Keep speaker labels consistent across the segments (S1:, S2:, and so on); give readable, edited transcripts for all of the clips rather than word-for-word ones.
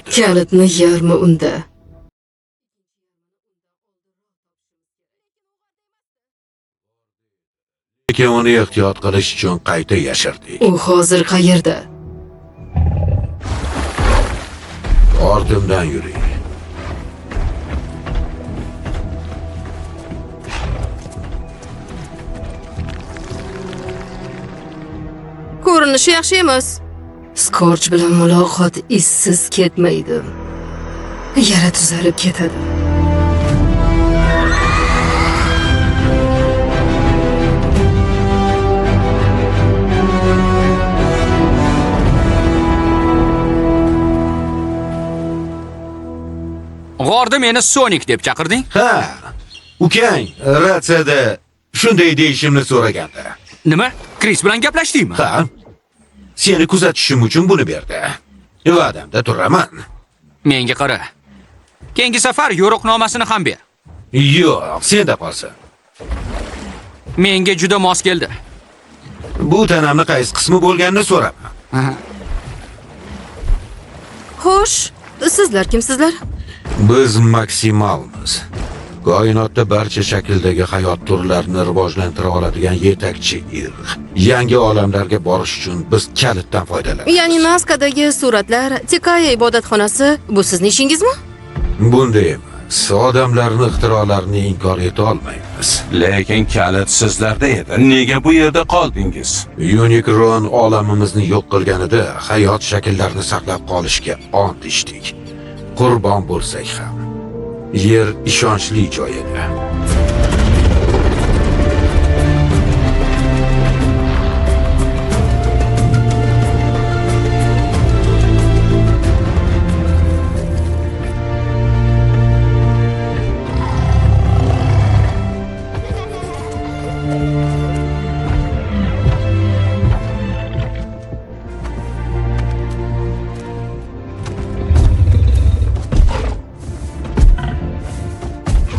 S1: Kalitni yarmi unda.
S2: Lekin uni ehtiyot qilish uchun qayta yashirdik.
S1: U hozir qayerda?
S2: Ortimdan yuring.
S3: Ko'rinishi yaxshi emas.
S1: Skorch bilan muloqot izsiz ketmaydi. Yara tuzalib ketadi.
S4: G'orda meni Sonic deb chaqirding?
S2: Ha, ukang ratsiyada shunday deyishimni so'raganda.
S4: Nima? Kris bilan gaplashdingmi?
S2: Ha, seni kuzatishim uchun buni berdi. Va'damda turaman.
S4: Menga qara. Keyingi safar yo'riqnomasini ham ber.
S2: Yo'q, senda qolsin.
S4: Menga juda mos keldi.
S2: Bu tanamni qaysi qismi bo'lganini so'raman.
S3: Xo'sh, sizlar kimsizlar?
S2: Biz maksimalmiz. Koinotda barcha shakldagi hayot turlarini rivojlantira oladigan yetakchi irq. Yangi olamlarga borish uchun biz kalitdan foydalanamiz.
S3: Ya'ni Naskadagi suratlar, Tikaya ibodatxonasi bu sizning ishingizmi?
S2: Bunday emas. Odamlarning ixtirolarini inkor eta olmaymiz.
S5: Lekin kalit sizlarda edi. Nega bu yerda qoldingiz?
S2: Unicron olamimizni yo'q qilganida hayot shakllarini saqlab qolishga ont ichdik. Qurbon bo'lsak ham yer ishonchli joy edi.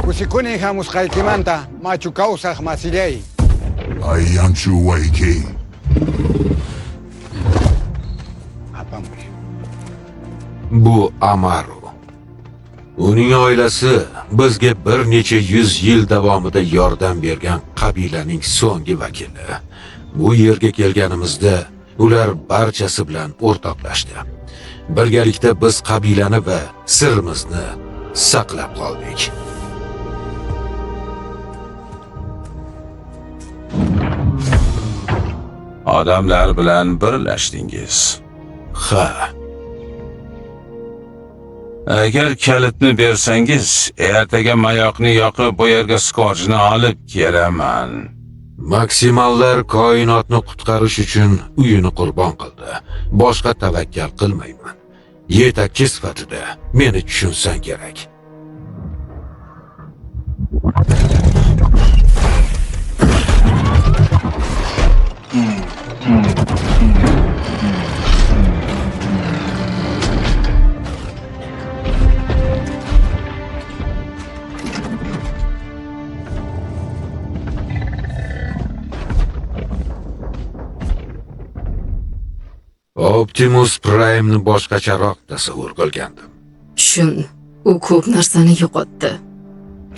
S6: Kusikuni hamus kaikimanta machu kausa masilei.
S7: Ayanchu Waiki.
S6: Apamos.
S2: Bu Amaru. Uning oilasi bizga bir necha 100 yil davomida yordam bergan qabilaning so'nggi vakili. Bu yerga kelganimizda ular barchasi bilan o'rtoqlashdi. Birgalikda biz qabilani va sirimizni saqlab qoldik.
S5: Odamlar bilan birlashdingiz.
S2: Ha,
S5: Agar kalitni bersangiz, ertaga mayoqni yoqib bu yerga Skorjni olib kelaman.
S2: maksimallar koinotni qutqarish uchun uyini qurbon qildi. Boshqa tavakkal qilmayman. Yetakchi sifatida meni tushunsan kerak. Optimus Prime'ni boshqacharoq tasavvur qilgandim.
S1: Shun, u ko'p narsani yo'qotdi.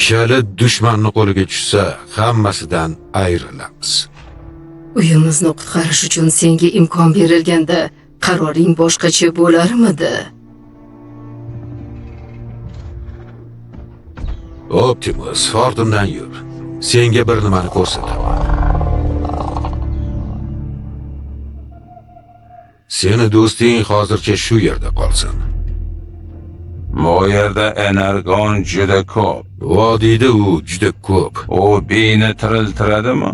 S2: Kalit dushmanni qo'liga tushsa, hammasidan ayrilamiz.
S1: Uyimizni qutqarish uchun senga imkon berilganda qaroring boshqacha bo'larmidi?
S2: Optimus, ortimdan yur. Senga bir nimani ko'rsataman. Seni do'sting hozircha shu yerda qolsin.
S5: Bu yerda energon juda ko'p.
S2: Vodiyda u juda ko'p.
S5: U beyni tiriltiradimi?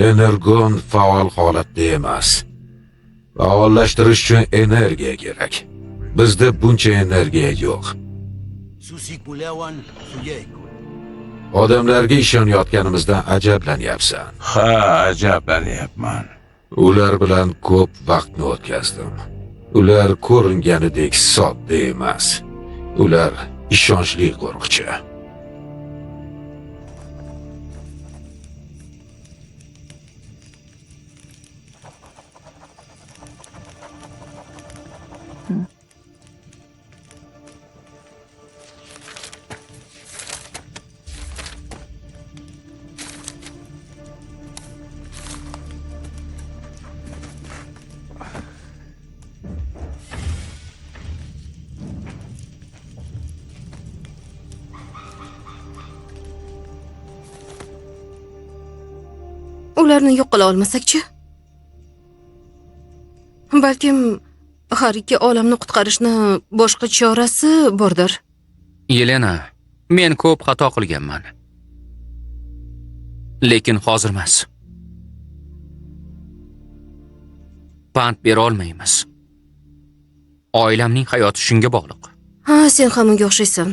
S2: Energon faol holatda emas. Faollashtirish uchun energiya kerak. Bizda buncha energiya yo'q. Odamlarga ishonayotganimizdan ajablanyapsan.
S5: Ha, ajablanyapman.
S2: Ular bilan ko'p vaqtni o'tkazdim. Ular ko'ringanidek sodda emas. Ular ishonchli qo'riqchi.
S3: Ularni yo'q qila olmasak-chi? Balkim har ikki olamni qutqarishni boshqa chorasi bordir.
S4: Yelena, men ko'p xato qilganman. Lekin hozir emas. Pand bera olmaymiz. Oilamning hayoti shunga bog'liq.
S3: Ha, sen ham unga o'xshaysan.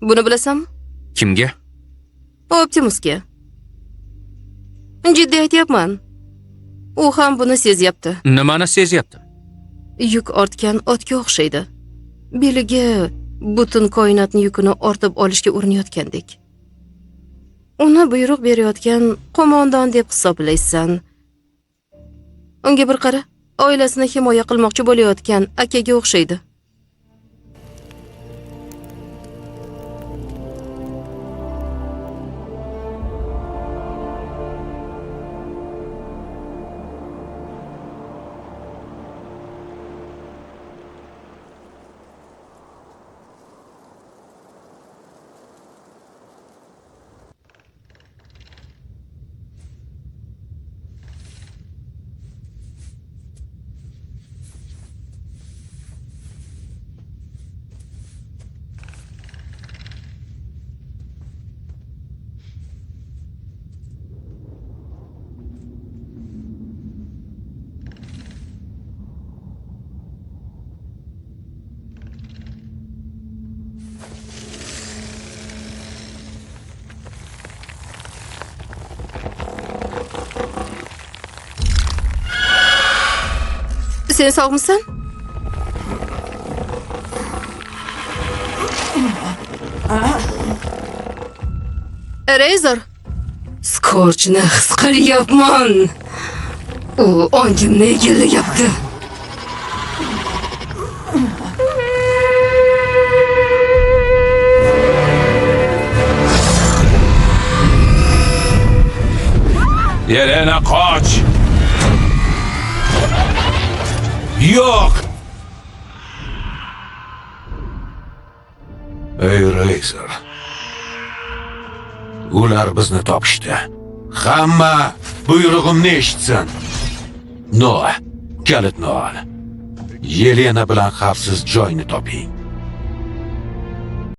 S3: Buni bilasanmi?
S4: Kimga?
S3: Optimusga. Jiddiy aytyapman. U ham buni sezyapti.
S4: Nimani sezyapti?
S3: Yuk ortgan otga o'xshaydi. Beliga butun koinotni yukini ortib olishga urinayotgandek. Uni buyruq berayotgan qo'mondon deb hisoblaysan. Unga bir qara, oilasini himoya qilmoqchi bo'layotgan akaga o'xshaydi. Sen sog'misan? Razor,
S1: Scorchni his qilyapman. U ongimni egallayapti.
S5: Yelena, qoch! Yo'q!
S2: Ey Razor. Ular bizni topishdi. Hamma buyrug'imni eshitsin. Noa, kalitni ol. Yelena bilan xavfsiz joyni toping.